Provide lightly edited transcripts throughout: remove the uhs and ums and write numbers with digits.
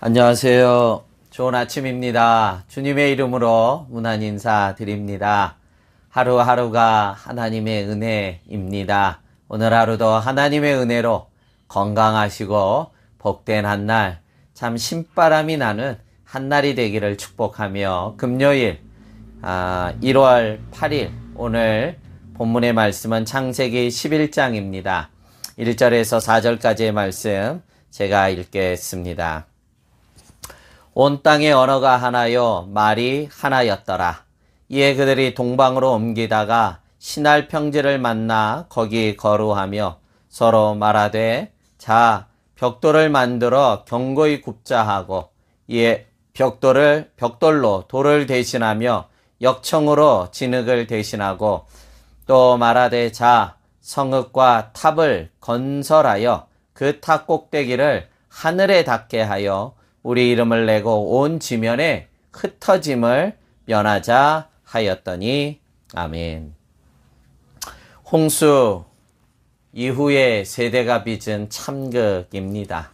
안녕하세요. 좋은 아침입니다. 주님의 이름으로 문안 인사 드립니다. 하루하루가 하나님의 은혜입니다. 오늘 하루도 하나님의 은혜로 건강하시고 복된 한날, 참 신바람이 나는 한날이 되기를 축복하며 금요일 1월 8일 오늘 본문의 말씀은 창세기 11장입니다. 1절에서 4절까지의 말씀 제가 읽겠습니다. 온 땅의 언어가 하나요 말이 하나였더라. 이에 그들이 동방으로 옮기다가 시날 평지를 만나 거기 거루하며 서로 말하되 자 벽돌을 만들어 견고히 굽자 하고 이에 벽돌로 돌을 대신하며 역청으로 진흙을 대신하고 또 말하되 자 성읍과 탑을 건설하여 그 탑 꼭대기를 하늘에 닿게 하여 우리 이름을 내고 온 지면에 흩어짐을 면하자 하였더니 아멘. 홍수 이후에 세대가 빚은 참극입니다.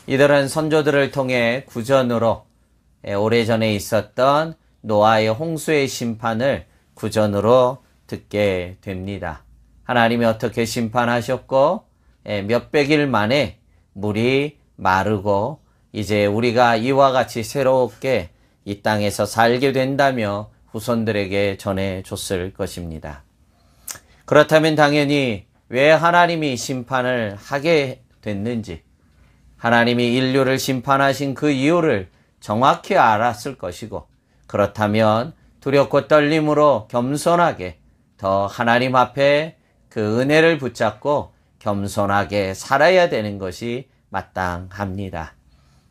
이들은 선조들을 통해 구전으로 오래전에 있었던 노아의 홍수의 심판을 구전으로 듣게 됩니다. 하나님이 어떻게 심판하셨고 몇백일 만에 물이 마르고 이제 우리가 이와 같이 새롭게 이 땅에서 살게 된다며 후손들에게 전해줬을 것입니다. 그렇다면 당연히 왜 하나님이 심판을 하게 됐는지, 하나님이 인류를 심판하신 그 이유를 정확히 알았을 것이고, 그렇다면 두렵고 떨림으로 겸손하게 더 하나님 앞에 그 은혜를 붙잡고 겸손하게 살아야 되는 것이 마땅합니다.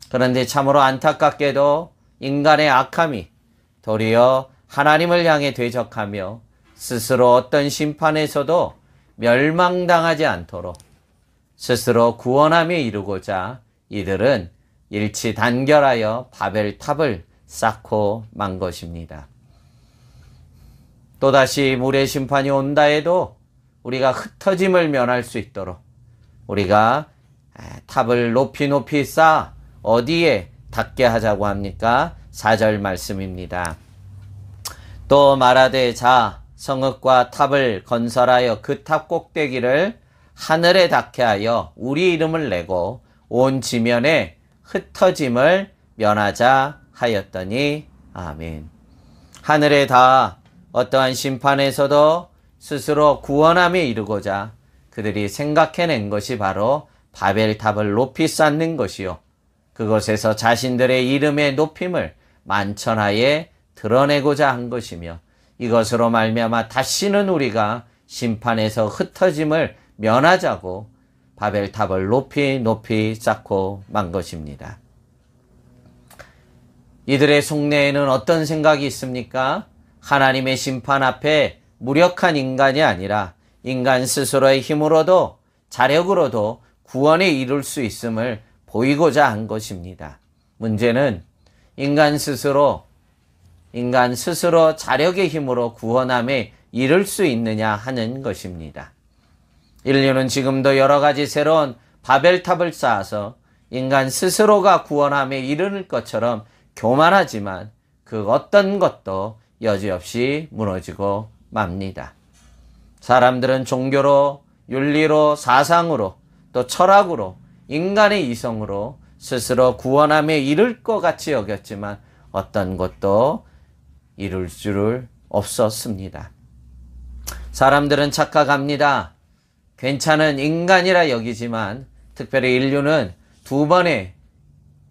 그런데 참으로 안타깝게도 인간의 악함이 도리어 하나님을 향해 대적하며 스스로 어떤 심판에서도 멸망당하지 않도록 스스로 구원함에 이르고자 이들은 일치단결하여 바벨탑을 쌓고 만 것입니다. 또다시 물의 심판이 온다 해도 우리가 흩어짐을 면할 수 있도록 우리가 탑을 높이 쌓아 어디에 닿게 하자고 합니까? 4절 말씀입니다. 또 말하되 자 성읍과 탑을 건설하여 그 탑 꼭대기를 하늘에 닿게 하여 우리 이름을 내고 온 지면에 흩어짐을 면하자 하였더니 아멘. 하늘에 닿아 어떠한 심판에서도 스스로 구원함에 이르고자 그들이 생각해낸 것이 바로 바벨탑을 높이 쌓는 것이요, 그것에서 자신들의 이름의 높임을 만천하에 드러내고자 한 것이며, 이것으로 말미암아 다시는 우리가 심판에서 흩어짐을 면하자고 바벨탑을 높이 쌓고 만 것입니다. 이들의 속내에는 어떤 생각이 있습니까? 하나님의 심판 앞에 무력한 인간이 아니라 인간 스스로의 힘으로도 자력으로도 구원에 이룰 수 있음을 보이고자 한 것입니다. 문제는 인간 스스로 자력의 힘으로 구원함에 이를 수 있느냐 하는 것입니다. 인류는 지금도 여러 가지 새로운 바벨탑을 쌓아서 인간 스스로가 구원함에 이르는 것처럼 교만하지만 그 어떤 것도 여지없이 무너지고 맙니다. 사람들은 종교로, 윤리로, 사상으로, 또 철학으로, 인간의 이성으로 스스로 구원함에 이를 것 같이 여겼지만 어떤 것도 이룰 줄을 없었습니다. 사람들은 착각합니다. 괜찮은 인간이라 여기지만 특별히 인류는 2번의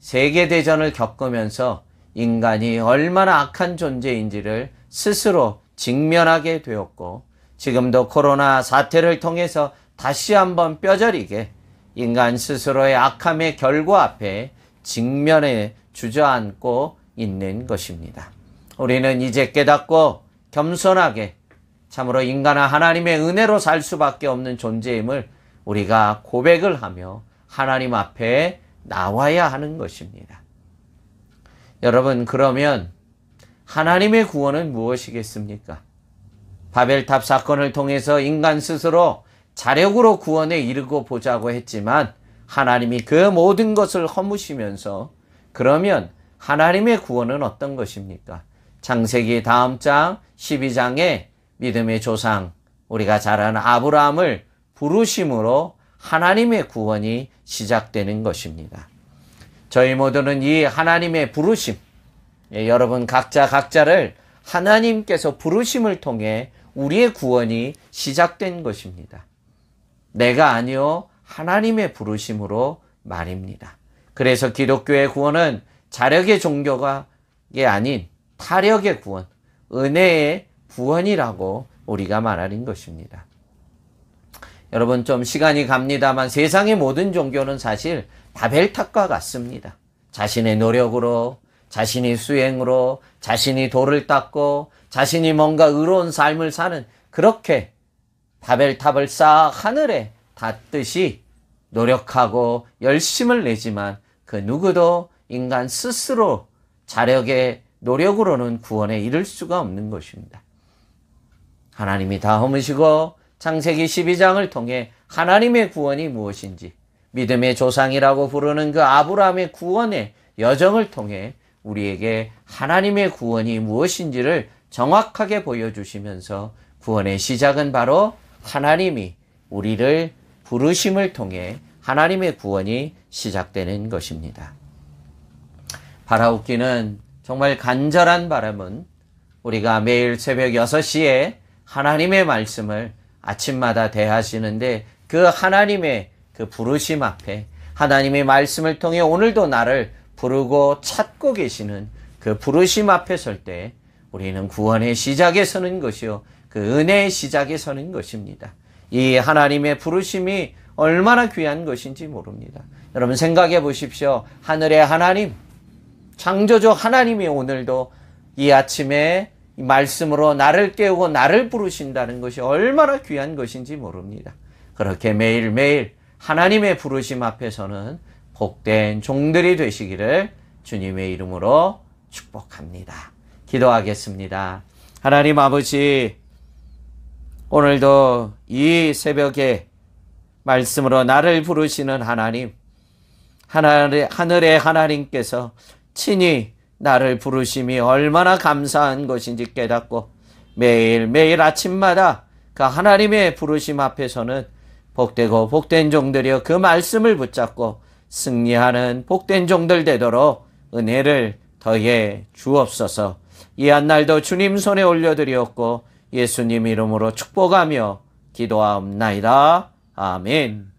세계대전을 겪으면서 인간이 얼마나 악한 존재인지를 스스로 직면하게 되었고, 지금도 코로나 사태를 통해서 다시 한번 뼈저리게 인간 스스로의 악함의 결과 앞에 직면해 주저앉고 있는 것입니다. 우리는 이제 깨닫고 겸손하게 참으로 인간은 하나님의 은혜로 살 수밖에 없는 존재임을 우리가 고백을 하며 하나님 앞에 나와야 하는 것입니다. 여러분, 그러면 하나님의 구원은 무엇이겠습니까? 바벨탑 사건을 통해서 인간 스스로 자력으로 구원에 이르고 보자고 했지만 하나님이 그 모든 것을 허무시면서 그러면 하나님의 구원은 어떤 것입니까? 창세기 다음 장 12장에 믿음의 조상, 우리가 잘 아는 아브라함을 부르심으로 하나님의 구원이 시작되는 것입니다. 저희 모두는 이 하나님의 부르심, 여러분 각자를 하나님께서 부르심을 통해 우리의 구원이 시작된 것입니다. 내가 아니요 하나님의 부르심으로 말입니다. 그래서 기독교의 구원은 자력의 종교가 아닌 타력의 구원, 은혜의 구원이라고 우리가 말하는 것입니다. 여러분 좀 시간이 갑니다만 세상의 모든 종교는 사실 바벨탑과 같습니다. 자신의 노력으로, 자신이 수행으로, 자신이 돌을 닦고, 자신이 뭔가 의로운 삶을 사는 그렇게 바벨탑을 쌓아 하늘에 닿듯이 노력하고 열심을 내지만 그 누구도 인간 스스로 자력의 노력으로는 구원에 이를 수가 없는 것입니다. 하나님이 다 허무시고 창세기 12장을 통해 하나님의 구원이 무엇인지 믿음의 조상이라고 부르는 그 아브라함의 구원의 여정을 통해 우리에게 하나님의 구원이 무엇인지를 정확하게 보여주시면서 구원의 시작은 바로 하나님이 우리를 부르심을 통해 하나님의 구원이 시작되는 것입니다. 바라옵기는 정말 간절한 바람은 우리가 매일 새벽 6시에 하나님의 말씀을 아침마다 대하시는데 그 하나님의 그 부르심 앞에 하나님의 말씀을 통해 오늘도 나를 부르고 찾고 계시는 그 부르심 앞에 설 때 우리는 구원의 시작에 서는 것이요 그 은혜의 시작에 서는 것입니다. 이 하나님의 부르심이 얼마나 귀한 것인지 모릅니다. 여러분 생각해 보십시오. 하늘의 하나님, 창조주 하나님이 오늘도 이 아침에 이 말씀으로 나를 깨우고 나를 부르신다는 것이 얼마나 귀한 것인지 모릅니다. 그렇게 매일매일 하나님의 부르심 앞에서는 복된 종들이 되시기를 주님의 이름으로 축복합니다. 기도하겠습니다. 하나님 아버지, 오늘도 이 새벽에 말씀으로 나를 부르시는 하나님, 하늘의 하나님께서 친히 나를 부르심이 얼마나 감사한 것인지 깨닫고 매일매일 아침마다 그 하나님의 부르심 앞에서는 복되고 복된 종들이여 그 말씀을 붙잡고 승리하는 복된 종들 되도록 은혜를 더해 주옵소서. 이 한날도 주님 손에 올려드리었고 예수님 이름으로 축복하며 기도하옵나이다. 아멘.